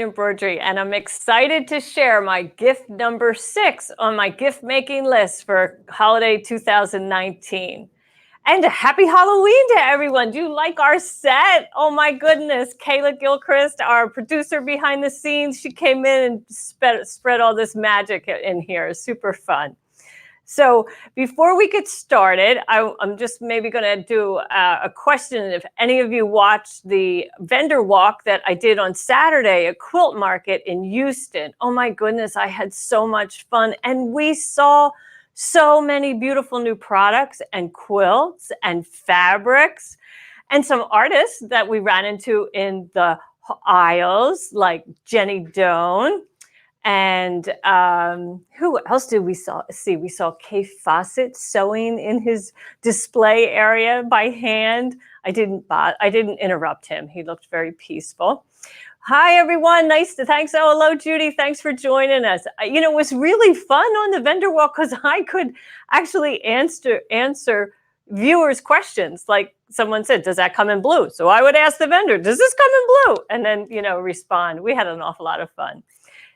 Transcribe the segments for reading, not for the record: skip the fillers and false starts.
Embroidery, and I'm excited to share my gift number 6 on my gift making list for holiday 2019. And a happy Halloween to everyone. Do you like our set? Oh my goodness. Kayla Gilchrist, our producer behind the scenes, she came in and spread all this magic in here. Super fun. So before we get started, I'm just maybe going to do a question. If any of you watched the vendor walk that I did on Saturday at Quilt Market in Houston, oh my goodness, I had so much fun. And we saw so many beautiful new products and quilts and fabrics and some artists that we ran into in the aisles, like Jenny Doan. And who else did we see? We saw Kay Fawcett sewing in his display area by hand. I didn't interrupt him. He looked very peaceful. Hi, everyone. Thanks. Oh, hello, Judy. Thanks for joining us. It was really fun on the vendor walk because I could actually answer viewers' questions. Like someone said, does that come in blue? So I would ask the vendor, does this come in blue? And then, respond. We had an awful lot of fun.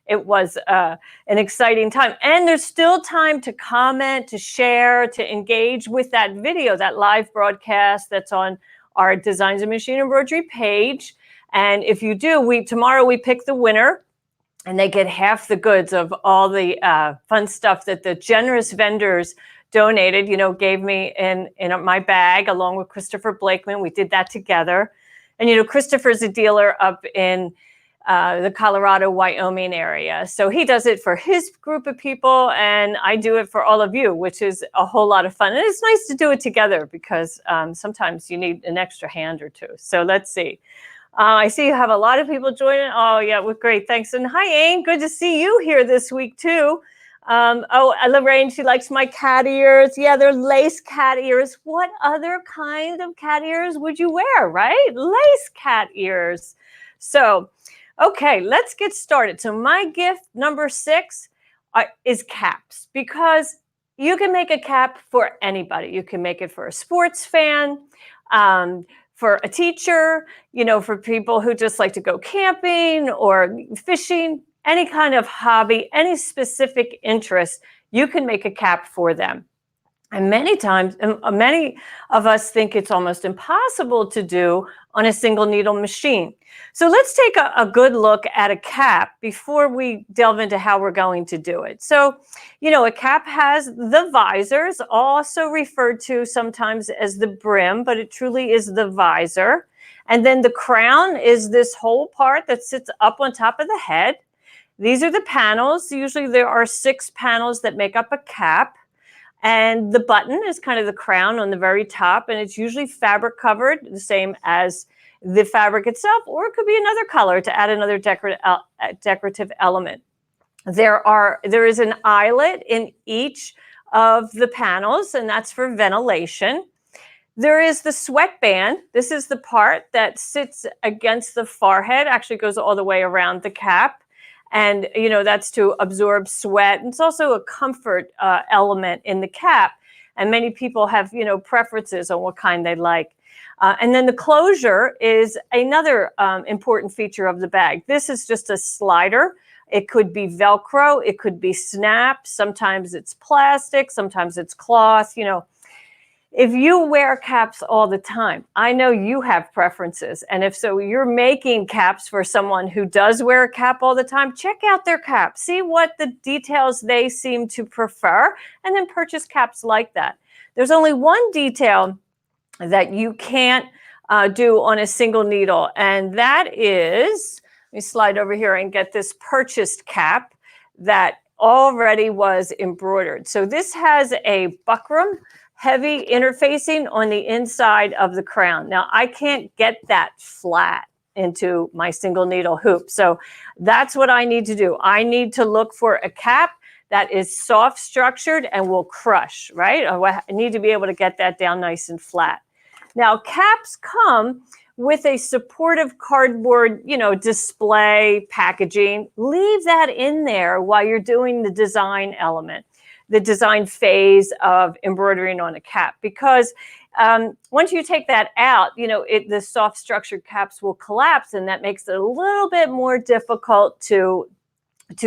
It was an exciting time. And there's still time to comment, to share, to engage with that video, that live broadcast that's on our Designs and Machine Embroidery page. And if you do, tomorrow we pick the winner, and they get half the goods of all the fun stuff that the generous vendors donated, gave me in my bag, along with Christopher Blakeman. We did that together. And, Christopher's a dealer up in the Colorado, Wyoming area. So he does it for his group of people, and I do it for all of you, which is a whole lot of fun. And it's nice to do it together because sometimes you need an extra hand or two. So let's see. I see you have a lot of people joining. Oh, yeah, well, great. Thanks. And hi, Ain. Good to see you here this week, too. Lorraine, she likes my cat ears. Yeah, they're lace cat ears. What other kind of cat ears would you wear, right? Lace cat ears. So, okay, let's get started. So my gift number 6 is caps, because you can make a cap for anybody. You can make it for a sports fan, for a teacher, for people who just like to go camping or fishing, any kind of hobby, any specific interest, you can make a cap for them. And many times, many of us think it's almost impossible to do on a single needle machine. So let's take a good look at a cap before we delve into how we're going to do it. So, a cap has the visors, also referred to sometimes as the brim, but it truly is the visor. And then the crown is this whole part that sits up on top of the head. These are the panels. Usually there are 6 panels that make up a cap. And the button is kind of the crown on the very top, and it's usually fabric covered, the same as the fabric itself, or it could be another color to add another decorative element. There is an eyelet in each of the panels, and that's for ventilation. There is the sweatband. This is the part that sits against the forehead, actually goes all the way around the cap. And, that's to absorb sweat. And it's also a comfort element in the cap. And many people have, preferences on what kind they like. And then the closure is another important feature of the bag. This is just a slider. It could be Velcro. It could be snap. Sometimes it's plastic. Sometimes it's cloth. If you wear caps all the time, I know you have preferences. And if so, you're making caps for someone who does wear a cap all the time, check out their cap. See what the details they seem to prefer, and then purchase caps like that. There's only one detail that you can't do on a single needle, and that is, let me slide over here and get this purchased cap that already was embroidered. So this has a buckram, heavy interfacing on the inside of the crown. Now, I can't get that flat into my single needle hoop. So that's what I need to do. I need to look for a cap that is soft structured and will crush, right? I need to be able to get that down nice and flat. Now, caps come with a supportive cardboard, display packaging. Leave that in there while you're doing the design element, the design phase of embroidering on a cap, because once you take that out, you know, the soft structured caps will collapse, and that makes it a little bit more difficult to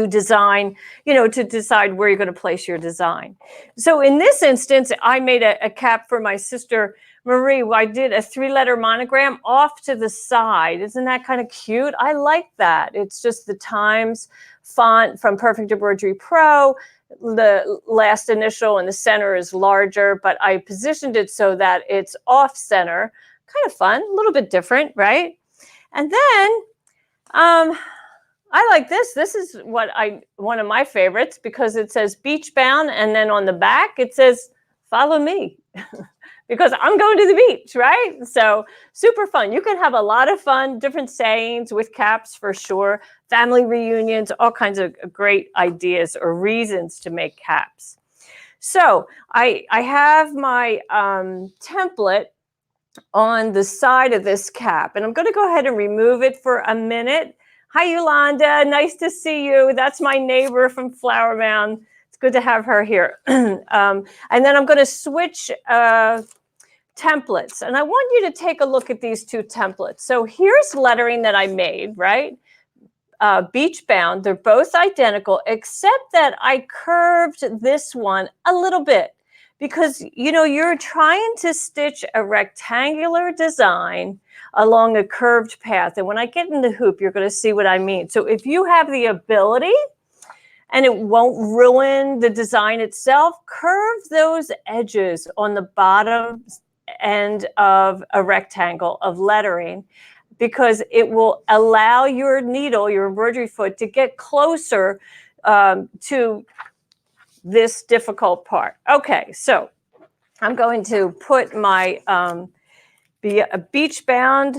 design, you know, to decide where you're going to place your design. So in this instance, I made a cap for my sister Marie. I did a 3-letter monogram off to the side. Isn't that kind of cute? I like that. It's just the Times font from Perfect Embroidery Pro. The last initial in the center is larger, but I positioned it so that it's off center. Kind of fun, a little bit different, right? And then I like this. This is one of my favorites, because it says beach bound, and then on the back it says follow me because I'm going to the beach, right? So super fun. You can have a lot of fun, different sayings with caps for sure, family reunions, all kinds of great ideas or reasons to make caps. So I have my template on the side of this cap, and I'm going to go ahead and remove it for a minute. Hi, Yolanda. Nice to see you. That's my neighbor from Flower Mound. It's good to have her here. And then I'm going to switch templates. And I want you to take a look at these 2 templates. So here's lettering that I made, right? Beach bound. They're both identical, except that I curved this one a little bit, because, you know, you're trying to stitch a rectangular design along a curved path. And when I get in the hoop, you're going to see what I mean. So if you have the ability and it won't ruin the design itself, curve those edges on the bottom end of a rectangle of lettering, because it will allow your needle, your embroidery foot, to get closer to this difficult part. Okay, so I'm going to put my beach bound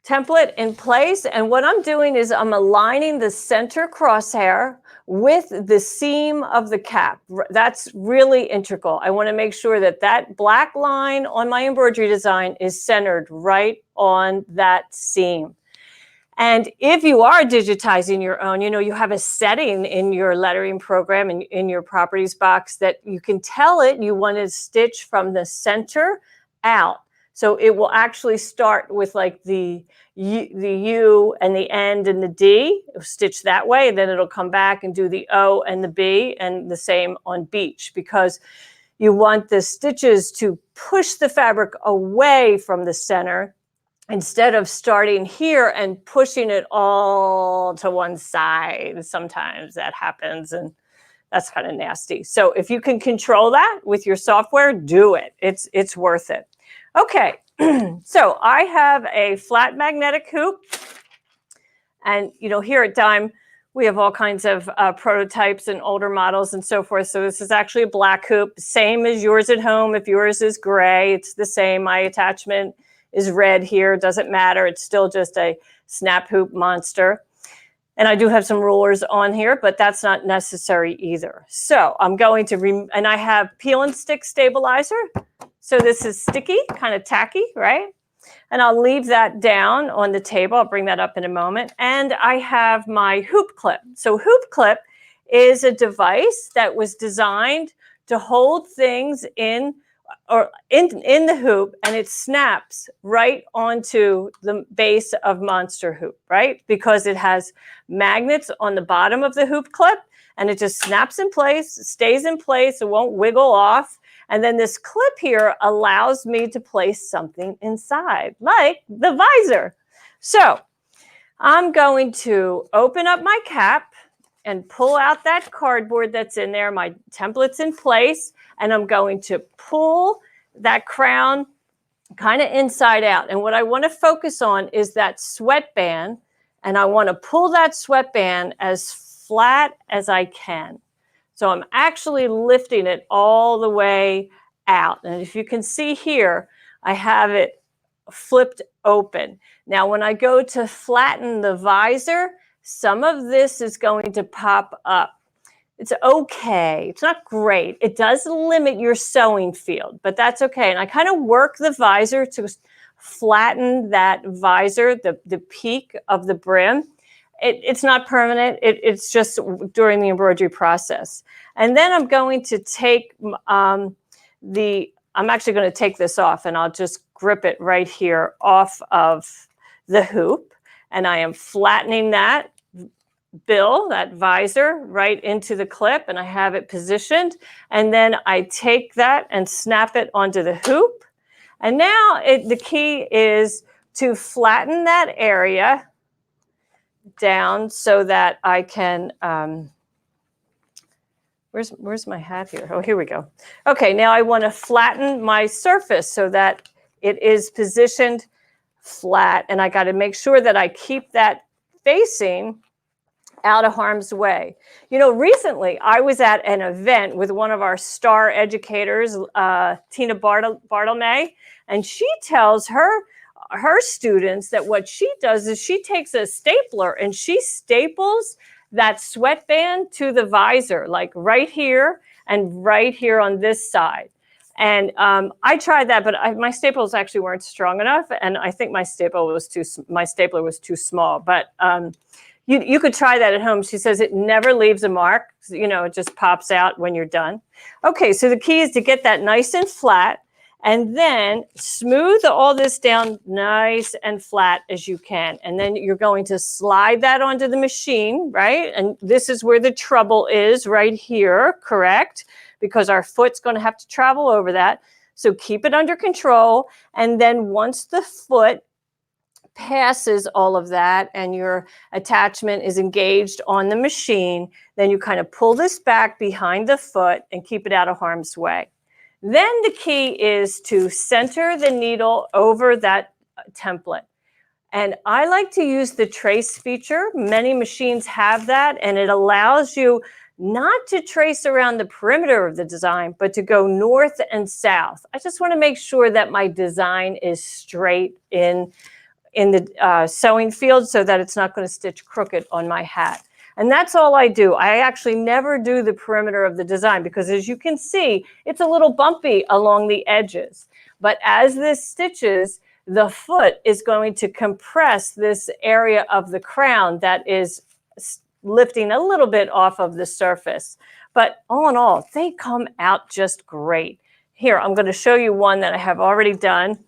template in place, and what I'm doing is I'm aligning the center crosshair with the seam of the cap. That's really integral. I want to make sure that that black line on my embroidery design is centered right on that seam. And if you are digitizing your own, you know, you have a setting in your lettering program and in your properties box that you can tell it you want to stitch from the center out. So it will actually start with like the U and the end and the D, stitch that way, and then it'll come back and do the O and the B, and the same on beach, because you want the stitches to push the fabric away from the center instead of starting here and pushing it all to one side. Sometimes that happens, and that's kind of nasty. So if you can control that with your software, do it. It's worth it. Okay, so I have a flat magnetic hoop, and you know, here at Dime, we have all kinds of prototypes and older models and so forth. So this is actually a black hoop, same as yours at home. If yours is gray, it's the same. My attachment is red here, doesn't matter. It's still just a snap hoop monster. And I do have some rulers on here, but that's not necessary either. So I'm going to, and I have peel and stick stabilizer. So this is sticky, kind of tacky, right? And I'll leave that down on the table. I'll bring that up in a moment. And I have my hoop clip. So hoop clip is a device that was designed to hold things in the hoop, and it snaps right onto the base of Monster Hoop, right? Because it has magnets on the bottom of the hoop clip, and it just snaps in place, stays in place, it won't wiggle off. And then this clip here allows me to place something inside, like the visor. So I'm going to open up my cap and pull out that cardboard that's in there. My template's in place, and I'm going to pull that crown kind of inside out. And what I want to focus on is that sweatband, and I want to pull that sweatband as flat as I can. So I'm actually lifting it all the way out. And if you can see here, I have it flipped open. Now, when I go to flatten the visor, some of this is going to pop up. It's okay. It's not great. It does limit your sewing field, but that's okay. And I kind of work the visor to flatten that visor, the peak of the brim. It's not permanent. It's just during the embroidery process. And then I'm going to take the I'm actually going to take this off and I'll just grip it right here off of the hoop. And I am flattening that bill, that visor, right into the clip, and I have it positioned. And then I take that and snap it onto the hoop. And now the key is to flatten that area down so that I can, where's my hat here? Oh, here we go. Okay, now I want to flatten my surface so that it is positioned flat, and I got to make sure that I keep that facing out of harm's way. You know, recently I was at an event with one of our star educators, Tina Bartlemay, and she tells her students that what she does is she takes a stapler and she staples that sweatband to the visor, like right here and right here on this side. And I tried that, but my staples actually weren't strong enough, and I think my stapler was too small. But you could try that at home. She says it never leaves a mark. You know, it just pops out when you're done. Okay, so the key is to get that nice and flat, and then smooth all this down nice and flat as you can. And then you're going to slide that onto the machine, right? And this is where the trouble is, right here, correct? Because our foot's going to have to travel over that. So keep it under control. And then once the foot passes all of that and your attachment is engaged on the machine, then you kind of pull this back behind the foot and keep it out of harm's way. Then the key is to center the needle over that template. And I like to use the trace feature. Many machines have that, and it allows you not to trace around the perimeter of the design, but to go north and south. I just want to make sure that my design is straight in the sewing field so that it's not going to stitch crooked on my hat. And that's all I do. I actually never do the perimeter of the design because, as you can see, it's a little bumpy along the edges. But as this stitches, the foot is going to compress this area of the crown that is lifting a little bit off of the surface. But all in all, they come out just great. Here, I'm going to show you one that I have already done.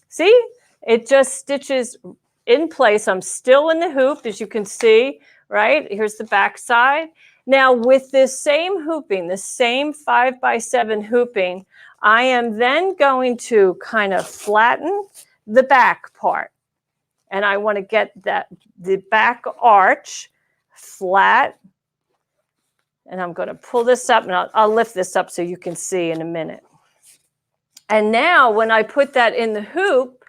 See, it just stitches in place. I'm still in the hoop, as you can see, right? Here's the back side. Now, with this same hooping, the same 5x7 hooping, I am then going to kind of flatten the back part. And I want to get the back arch flat. And I'm going to pull this up, and I'll lift this up so you can see in a minute. And now when I put that in the hoop,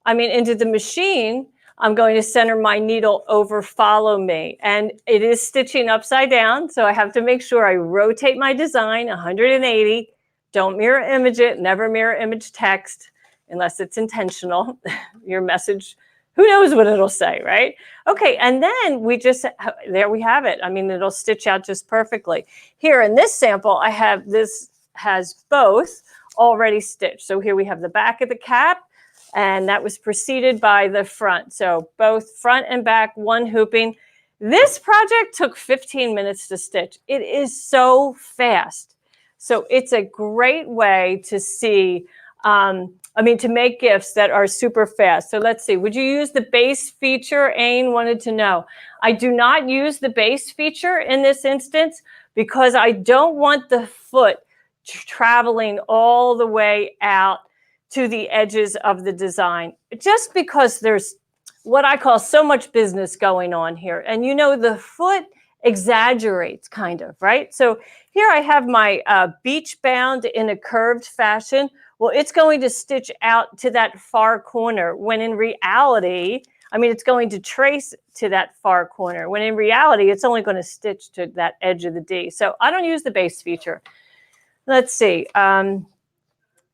into the machine, I'm going to center my needle over follow me. And it is stitching upside down, so I have to make sure I rotate my design 180. Don't mirror image it, never mirror image text unless it's intentional. Your message, who knows what it'll say, right? Okay, and then there we have it. It'll stitch out just perfectly. Here in this sample, this has both already stitched. So here we have the back of the cap, and that was preceded by the front. So both front and back, one hooping. This project took 15 minutes to stitch. It is so fast. So it's a great way to see, to make gifts that are super fast. So let's see, would you use the base feature? Aine wanted to know. I do not use the base feature in this instance because I don't want the foot traveling all the way out to the edges of the design, just because there's what I call so much business going on here. And the foot exaggerates kind of, right? So here I have my beach bound in a curved fashion. Well, it's going to stitch out to that far corner when in reality, it's going to trace to that far corner when in reality, it's only going to stitch to that edge of the D. So I don't use the base feature. Let's see.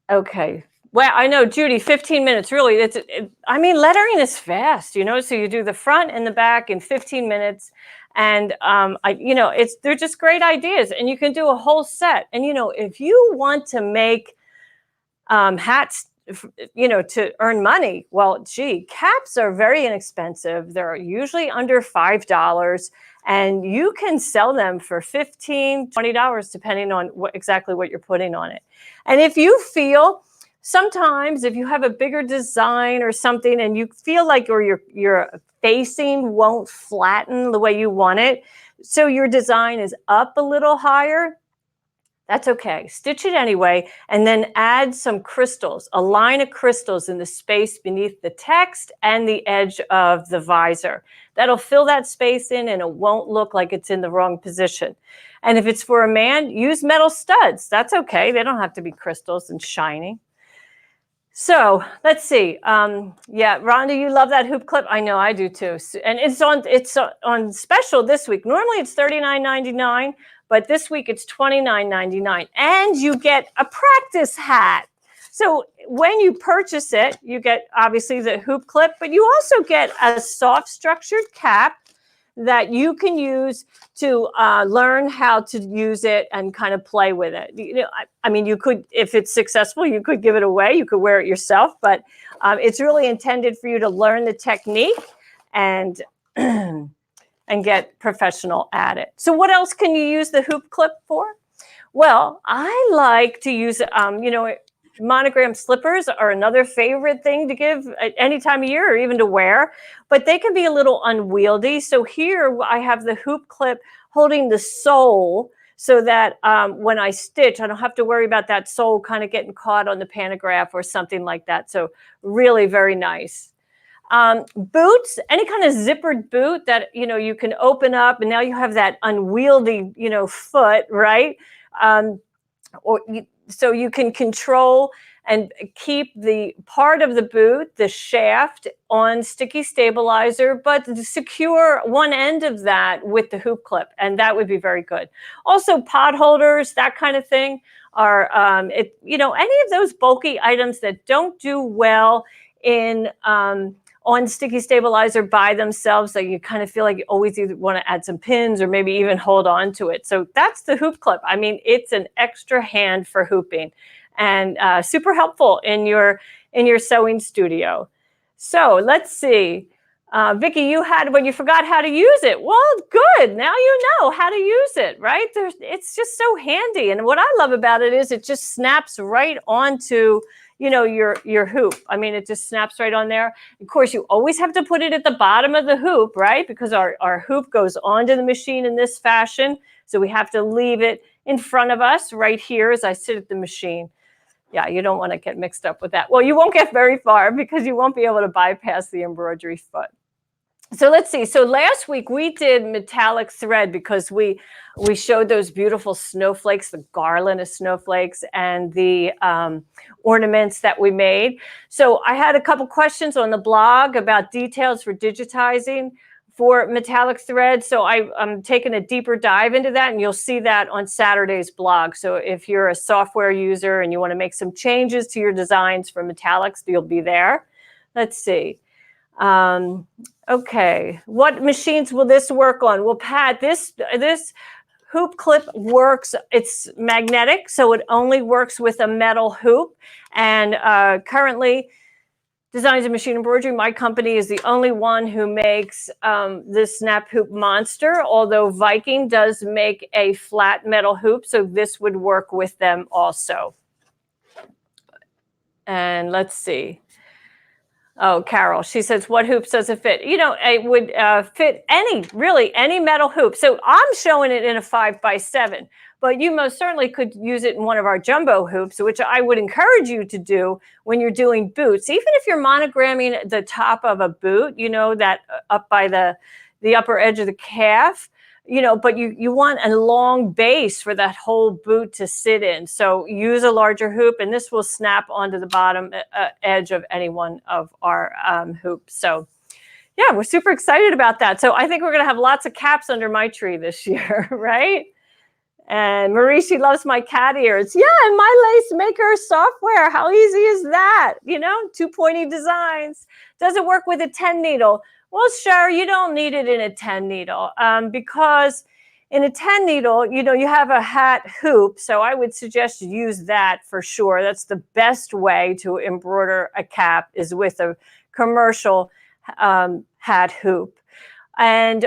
Okay. Well, I know, Judy, 15 minutes, really. Lettering is fast, so you do the front and the back in 15 minutes. And, they're just great ideas. And you can do a whole set. And, if you want to make hats to earn money. Well, gee, caps are very inexpensive. They're usually under $5, and you can sell them for $15, $20, depending on exactly what you're putting on it. And if you feel, sometimes if you have a bigger design or something and you feel like your facing won't flatten the way you want it, so your design is up a little higher, that's okay. Stitch it anyway, and then add some crystals, a line of crystals in the space beneath the text and the edge of the visor. That'll fill that space in, and it won't look like it's in the wrong position. And if it's for a man, use metal studs. That's okay. They don't have to be crystals and shiny. So let's see. Yeah, Rhonda, you love that hoop clip. I know I do too. And it's on special this week. Normally it's $39.99, but this week it's $29.99. And you get a practice hat. So when you purchase it, you get obviously the hoop clip, but you also get a soft structured cap that you can use to learn how to use it and kind of play with it. I mean, you could, if it's successful, you could give it away. You could wear it yourself, but it's really intended for you to learn the technique and and get professional at it. So what else can you use the hoop clip for? Well, I like to use, monogram slippers are another favorite thing to give at any time of year or even to wear, but they can be a little unwieldy. So here I have the hoop clip holding the sole so that when I stitch, I don't have to worry about that sole kind of getting caught on the pantograph or something like that. So really very nice. Boots, any kind of zippered boot that, you can open up and now you have that unwieldy, foot, right? So you can control and keep the part of the boot, the shaft, on sticky stabilizer, but secure one end of that with the hoop clip, and that would be very good. Also, pot holders, that kind of thing, are any of those bulky items that don't do well in on sticky stabilizer by themselves, that you kind of feel like you always either want to add some pins or maybe even hold on to it. So that's the hoop clip. I mean, it's an extra hand for hooping and super helpful in your sewing studio. So let's see. Vicki, you forgot how to use it. Well, good. Now you know how to use it, right? It's just so handy. And what I love about it is it just snaps right onto your hoop. I mean, it just snaps right on there. Of course, you always have to put it at the bottom of the hoop, right? Because our hoop goes onto the machine in this fashion. So we have to leave it in front of us right here as I sit at the machine. Yeah, you don't want to get mixed up with that. Well, you won't get very far because you won't be able to bypass the embroidery foot. So let's see. So last week we did metallic thread because we showed those beautiful snowflakes, the garland of snowflakes, and the ornaments that we made. So I had a couple questions on the blog about details for digitizing for metallic thread. So I'm taking a deeper dive into that, and you'll see that on Saturday's blog. So if you're a software user and you want to make some changes to your designs for metallics, you'll be there. Let's see. Okay, what machines will this work on? Well, Pat, this hoop clip works, it's magnetic, so it only works with a metal hoop. And currently, Designs and Machine Embroidery, my company, is the only one who makes this snap hoop monster, although Viking does make a flat metal hoop, so this would work with them also. And let's see. Oh, Carol, she says, what hoops does it fit? It would fit any metal hoop. So I'm showing it in a 5x7, but you most certainly could use it in one of our jumbo hoops, which I would encourage you to do when you're doing boots. Even if you're monogramming the top of a boot, that up by the upper edge of the calf, but you want a long base for that whole boot to sit in. So use a larger hoop, and this will snap onto the bottom edge of any one of our hoops. So yeah, we're super excited about that. So I think we're going to have lots of caps under my tree this year, right? And Marie, she loves my cat ears. Yeah, and my lace maker software. How easy is that? 2 pointy designs. Does it work with a 10 needle? Well, sure, you don't need it in a 10 needle because In a 10 needle, you have a hat hoop, so I would suggest you use that for sure. That's the best way to embroider a cap, is with a commercial hat hoop. And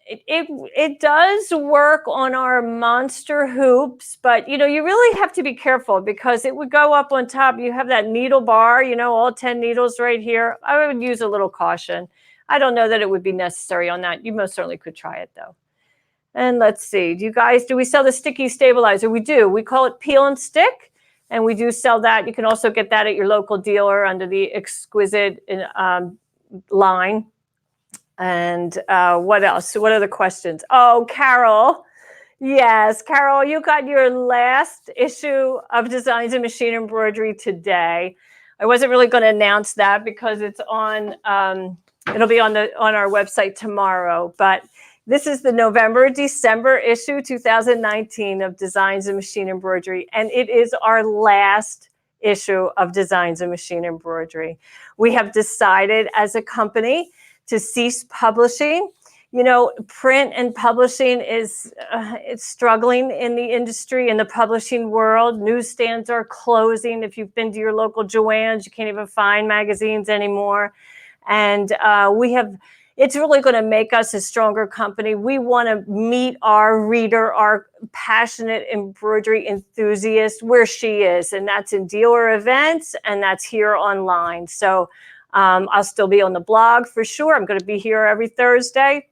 it does work on our monster hoops, but you really have to be careful, because it would go up on top. You have that needle bar, all 10 needles right here. I would use a little caution. I don't know that it would be necessary on that. You most certainly could try it though. And let's see, do we sell the sticky stabilizer? We do. We call it peel and stick, and we do sell that. You can also get that at your local dealer under the Exquisite line. And what else? What are the questions? Oh, Carol. Yes, Carol, you got your last issue of Designs in Machine Embroidery today. I wasn't really going to announce that because it's on, it'll be on our website tomorrow, but this is the November-December issue 2019 of Designs in Machine Embroidery, and it is our last issue of Designs in Machine Embroidery. We have decided as a company to cease publishing. Print and publishing is it's struggling in the industry, in the publishing world. Newsstands are closing. If you've been to your local Joann's, you can't even find magazines anymore. And it's really going to make us a stronger company. We want to meet our reader, our passionate embroidery enthusiast, where she is, and that's in dealer events, and that's here online. So I'll still be on the blog for sure. I'm going to be here every Thursday.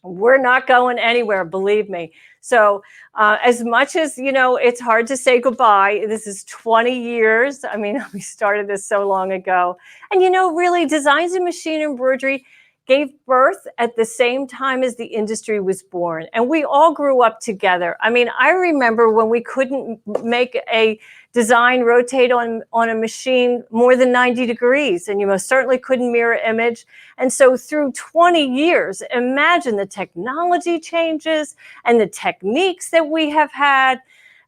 We're not going anywhere, believe me. So as much as, it's hard to say goodbye, this is 20 years. I mean, we started this so long ago. And, really, Designs in Machine Embroidery gave birth at the same time as the industry was born. And we all grew up together. I mean, I remember when we couldn't make a design rotate on a machine more than 90 degrees, and you most certainly couldn't mirror image. And so through 20 years, imagine the technology changes and the techniques that we have had,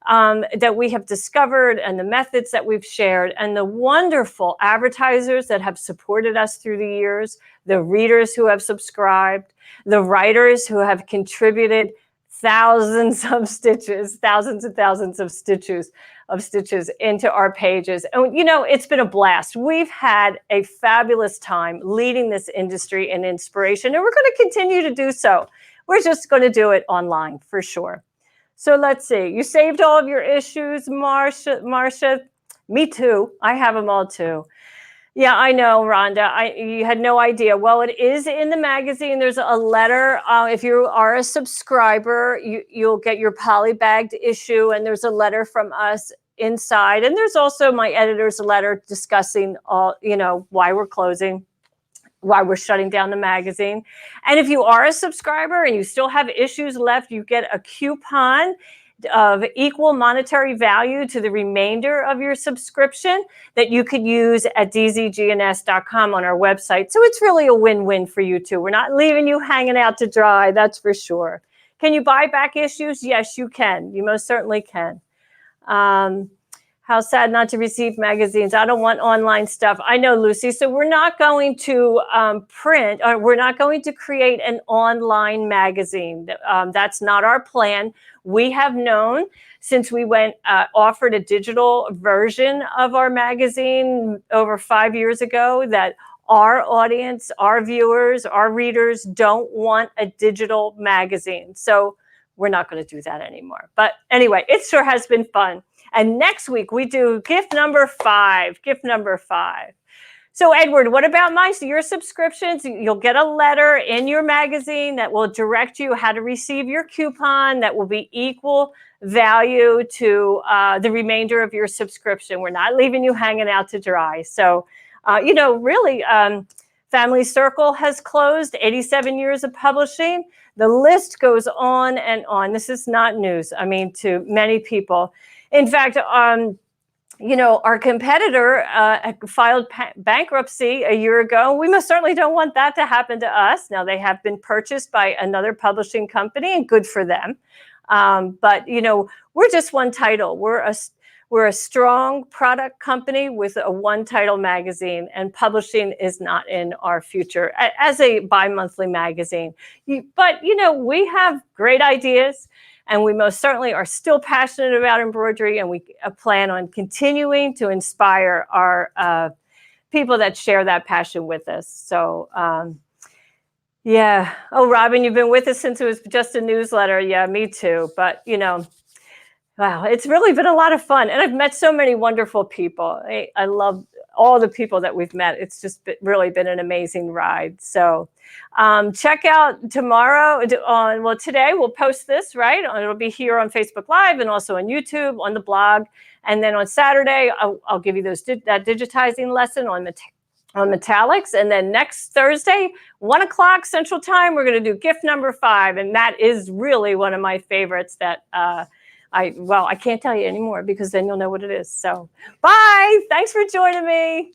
that we have discovered, and the methods that we've shared, and the wonderful advertisers that have supported us through the years, the readers who have subscribed, the writers who have contributed thousands of stitches, thousands and thousands of stitches into our pages. And it's been a blast. We've had a fabulous time leading this industry in inspiration, and we're going to continue to do so. We're just going to do it online for sure. So let's see. You saved all of your issues, Marcia. Me too. I have them all too. Yeah, I know, Rhonda. You had no idea. Well, it is in the magazine. There's a letter. If you are a subscriber, you'll get your polybagged issue, and there's a letter from us inside. And there's also my editor's letter discussing all, why we're closing, why we're shutting down the magazine. And if you are a subscriber and you still have issues left, you get a coupon of equal monetary value to the remainder of your subscription that you could use at dzgns.com on our website. So it's really a win-win for you too. We're not leaving you hanging out to dry, that's for sure. Can you buy back issues? Yes, you can. You most certainly can. How sad not to receive magazines. I don't want online stuff. I know, Lucy. So we're not going to print, or we're not going to create an online magazine. That's not our plan. We have known since we offered a digital version of our magazine over 5 years ago that our audience, our viewers, our readers don't want a digital magazine. So we're not going to do that anymore. But anyway, it sure has been fun. And next week we do gift number 5. So Edward, what about your subscriptions? You'll get a letter in your magazine that will direct you how to receive your coupon that will be equal value to the remainder of your subscription. We're not leaving you hanging out to dry. So, really, Family Circle has closed, 87 years of publishing. The list goes on and on. This is not news, to many people. In fact, our competitor filed bankruptcy a year ago. We most certainly don't want that to happen to us. Now, they have been purchased by another publishing company, and good for them. But, we're just one title. We're We're a strong product company with a one-title magazine, and publishing is not in our future as a bi-monthly magazine. But, we have great ideas, and we most certainly are still passionate about embroidery, and we plan on continuing to inspire our people that share that passion with us. So, yeah. Oh, Robin, you've been with us since it was just a newsletter. Yeah, me too. But, wow, it's really been a lot of fun. And I've met so many wonderful people. I love all the people that we've met. It's just really been an amazing ride. So check out tomorrow today we'll post this, right? It'll be here on Facebook Live and also on YouTube, on the blog. And then on Saturday, I'll give you that digitizing lesson on metallics. And then next Thursday, 1 o'clock Central Time, we're going to do gift number 5. And that is really one of my favorites that I can't tell you anymore because then you'll know what it is. So bye. Thanks for joining me.